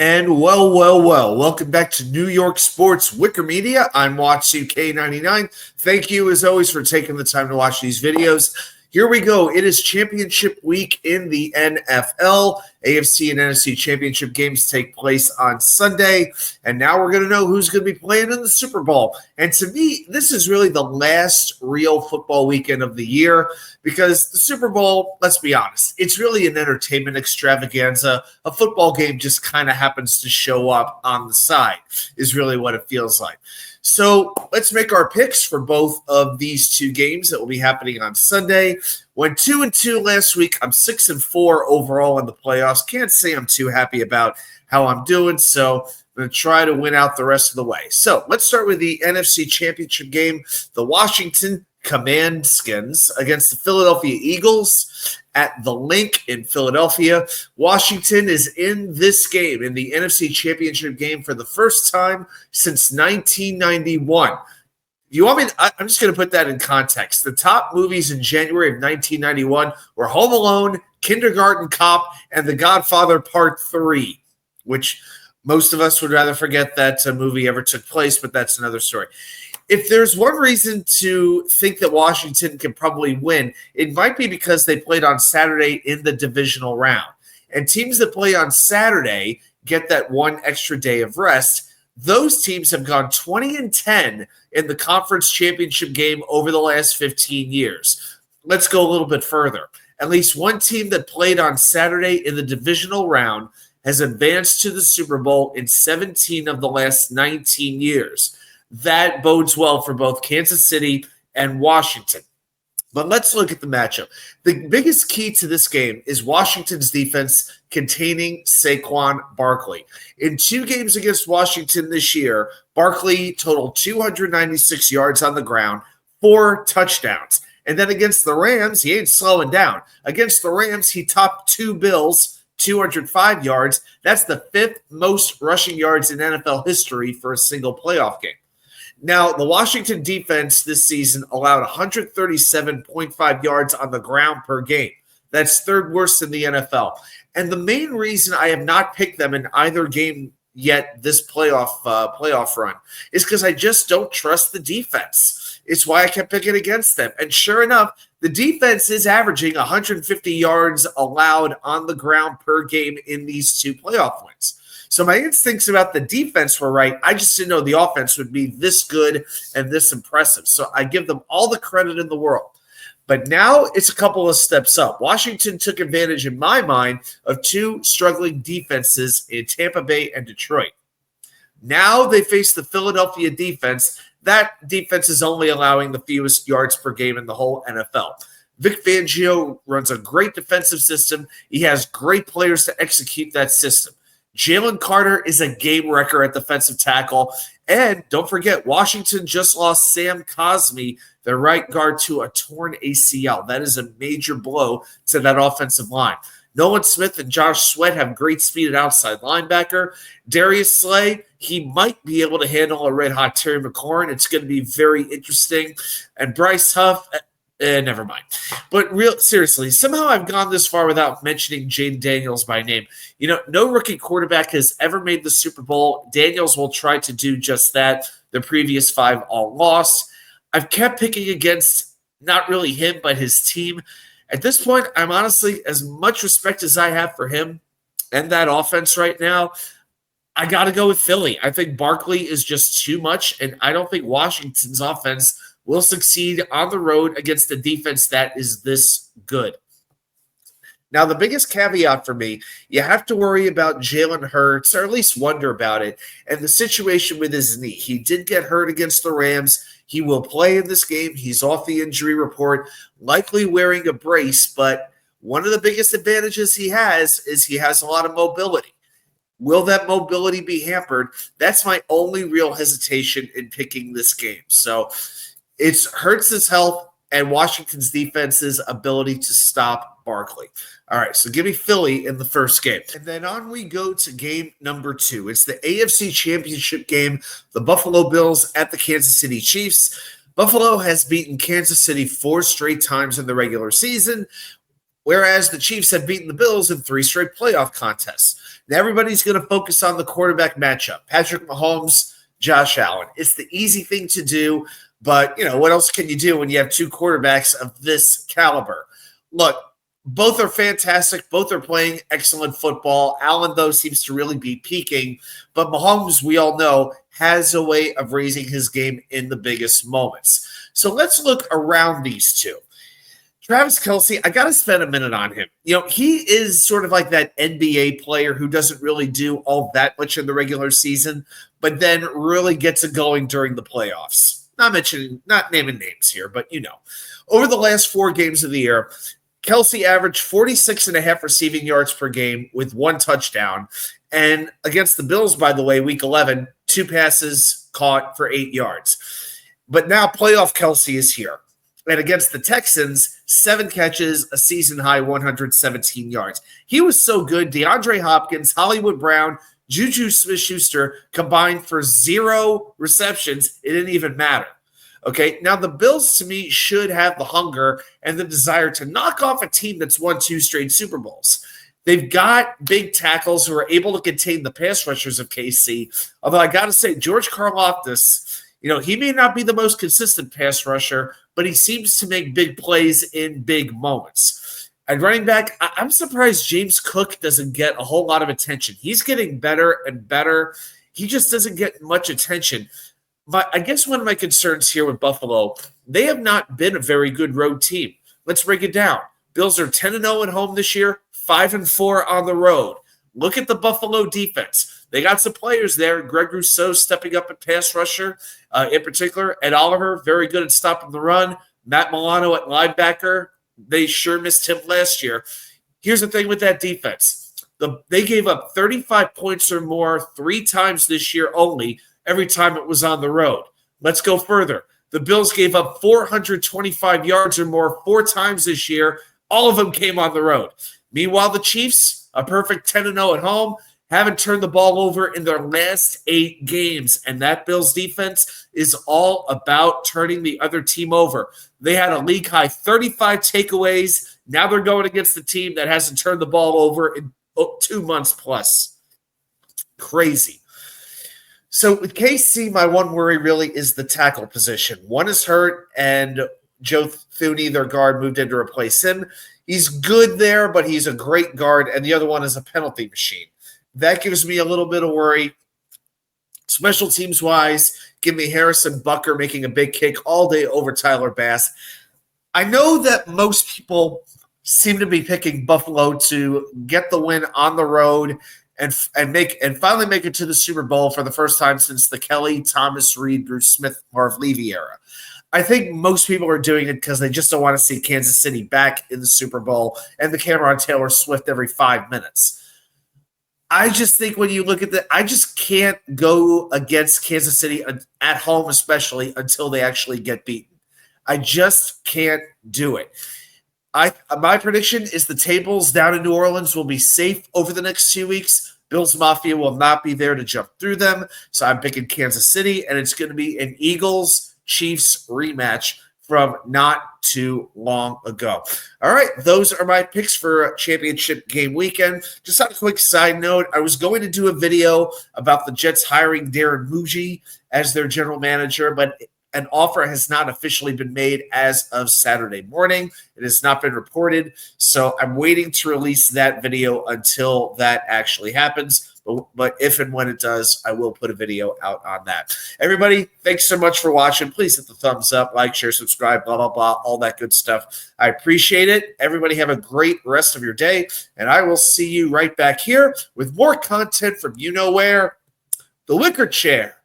And well. Welcome back to New York Sports WickerMedia. I'm WatchUK99. Thank you, as always, for taking the time to watch these videos. Here we go. It is championship week in the NFL. AFC and NFC championship games take place on Sunday. And now we're going to know who's going to be playing in the Super Bowl. And to me, this is really the last real football weekend of the year because the Super Bowl, let's be honest, it's really an entertainment extravaganza. A football game just kind of happens to show up on the side is really what it feels like. So let's make our picks for both of these two games that will be happening on Sunday. Went 2-2 last week. I'm 6-4 overall in the playoffs. Can't say I'm too happy about how I'm doing, so I'm going to try to win out the rest of the way. So let's start with the NFC Championship game. The Washington Commandskins against the Philadelphia Eagles at the Link in Philadelphia. Washington is in this game, in the NFC Championship game, for the first time since 1991. You want me? I'm just going to put that in context. The top movies in January of 1991 were Home Alone, Kindergarten Cop, and The Godfather Part 3, which most of us would rather forget that movie ever took place, but that's another story. If there's one reason to think that Washington can probably win, it might be because they played on Saturday in the divisional round. And teams that play on Saturday get that one extra day of rest. Those teams have gone 20-10 in the conference championship game over the last 15 years. Let's go a little bit further. At least one team that played on Saturday in the divisional round has advanced to the Super Bowl in 17 of the last 19 years. That bodes well for both Kansas City and Washington. But let's look at the matchup. The biggest key to this game is Washington's defense containing Saquon Barkley. In 2 games against Washington this year, Barkley totaled 296 yards on the ground, 4 touchdowns. And then against the Rams, he ain't slowing down. Against the Rams, he topped 2 Bills, 205 yards. That's the 5th most rushing yards in NFL history for a single playoff game. Now, the Washington defense this season allowed 137.5 yards on the ground per game. That's 3rd worst in the NFL. And the main reason I have not picked them in either game yet this playoff run is because I just don't trust the defense. It's why I kept picking against them. And sure enough, the defense is averaging 150 yards allowed on the ground per game in these 2 playoff wins. So my instincts about the defense were right. I just didn't know the offense would be this good and this impressive. So I give them all the credit in the world. But now it's a couple of steps up. Washington took advantage, in my mind, of 2 struggling defenses in Tampa Bay and Detroit. Now they face the Philadelphia defense. That defense is only allowing the fewest yards per game in the whole NFL. Vic Fangio runs a great defensive system. He has great players to execute that system. Jalen Carter is a game wrecker at defensive tackle. And don't forget, Washington just lost Sam Cosmi, their right guard, to a torn ACL. That is a major blow to that offensive line. Nolan Smith and Josh Sweat have great speed at outside linebacker. Darius Slay, he might be able to handle a red-hot Terry McLaurin. It's going to be very interesting. And Bryce Huff, never mind. But seriously, somehow I've gone this far without mentioning Jayden Daniels by name. You know, no rookie quarterback has ever made the Super Bowl. Daniels will try to do just that. The previous 5 all lost. I've kept picking against not really him, but his team. At this point, I'm honestly, as much respect as I have for him and that offense right now, I got to go with Philly. I think Barkley is just too much, and I don't think Washington's offense will succeed on the road against a defense that is this good. Now, the biggest caveat for me, you have to worry about Jalen Hurts, or at least wonder about it, and the situation with his knee. He did get hurt against the Rams. He will play in this game. He's off the injury report, likely wearing a brace, but one of the biggest advantages he has is he has a lot of mobility. Will that mobility be hampered? That's my only real hesitation in picking this game. So it's Hurts' health and Washington's defense's ability to stop Barkley. All right, so give me Philly in the first game. And then on we go to game number 2. It's the AFC Championship game, the Buffalo Bills at the Kansas City Chiefs. Buffalo has beaten Kansas City 4 straight times in the regular season. whereas the Chiefs have beaten the Bills in 3 straight playoff contests. Now everybody's going to focus on the quarterback matchup, Patrick Mahomes, Josh Allen. It's the easy thing to do, but what else can you do when you have 2 quarterbacks of this caliber? Look, both are fantastic. Both are playing excellent football. Allen, though, seems to really be peaking, but Mahomes, we all know, has a way of raising his game in the biggest moments. So let's look around these two. Travis Kelce, I got to spend a minute on him. He is sort of like that NBA player who doesn't really do all that much in the regular season, but then really gets it going during the playoffs. Not naming names here, but Over the last 4 games of the year, Kelce averaged 46.5 receiving yards per game with 1 touchdown. And against the Bills, by the way, week 11, 2 passes caught for 8 yards. But now playoff Kelce is here. And against the Texans, 7 catches, a season-high 117 yards. He was so good. DeAndre Hopkins, Hollywood Brown, Juju Smith-Schuster combined for 0 receptions. It didn't even matter. Okay, now the Bills, to me, should have the hunger and the desire to knock off a team that's won 2 straight Super Bowls. They've got big tackles who are able to contain the pass rushers of KC. Although I got to say, George Karlaftis, he may not be the most consistent pass rusher, but he seems to make big plays in big moments. And running back, I'm surprised James Cook doesn't get a whole lot of attention. He's getting better and better. He just doesn't get much attention. But I guess one of my concerns here with Buffalo, they have not been a very good road team. Let's break it down. Bills are 10-0 at home this year, 5-4 on the road. Look at the Buffalo defense. They got some players there. Greg Rousseau stepping up at pass rusher, in particular. Ed Oliver, very good at stopping the run. Matt Milano at linebacker. They sure missed him last year. Here's the thing with that defense. They gave up 35 points or more 3 times this year only, every time it was on the road. Let's go further. The Bills gave up 425 yards or more 4 times this year. All of them came on the road. Meanwhile, the Chiefs, a perfect 10-0 at home, haven't turned the ball over in their last 8 games. And that Bills defense is all about turning the other team over. They had a league-high 35 takeaways. Now they're going against the team that hasn't turned the ball over in 2 months plus. Crazy. So with KC, my one worry really is the tackle position. One is hurt, and Joe Thuney, their guard, moved in to replace him. He's good there, but he's a great guard, and the other one is a penalty machine. That gives me a little bit of worry. Special teams-wise, give me Harrison Butker making a big kick all day over Tyler Bass. I know that most people seem to be picking Buffalo to get the win on the road and finally make it to the Super Bowl for the first time since the Kelly, Thomas Reed, Bruce Smith, Marv Levy era. I think most people are doing it because they just don't want to see Kansas City back in the Super Bowl and the camera on Taylor Swift every 5 minutes. I just think when you look at that, I just can't go against Kansas City at home, especially until they actually get beaten. I just can't do it. My prediction is the tables down in New Orleans will be safe over the next 2 weeks. Bills Mafia will not be there to jump through them. So I'm picking Kansas City, and it's going to be an Eagles-Chiefs rematch from not too long ago. All right, those are my picks for championship game weekend. Just on a quick side note, I was going to do a video about the Jets hiring Darren Muji as their general manager, but an offer has not officially been made as of Saturday morning. It has not been reported, so I'm waiting to release that video until that actually happens. But if and when it does, I will put a video out on that. Everybody, thanks so much for watching. Please hit the thumbs up, like, share, subscribe, blah, blah, blah, all that good stuff. I appreciate it. Everybody have a great rest of your day, and I will see you right back here with more content from you know where, the Wicker Chair.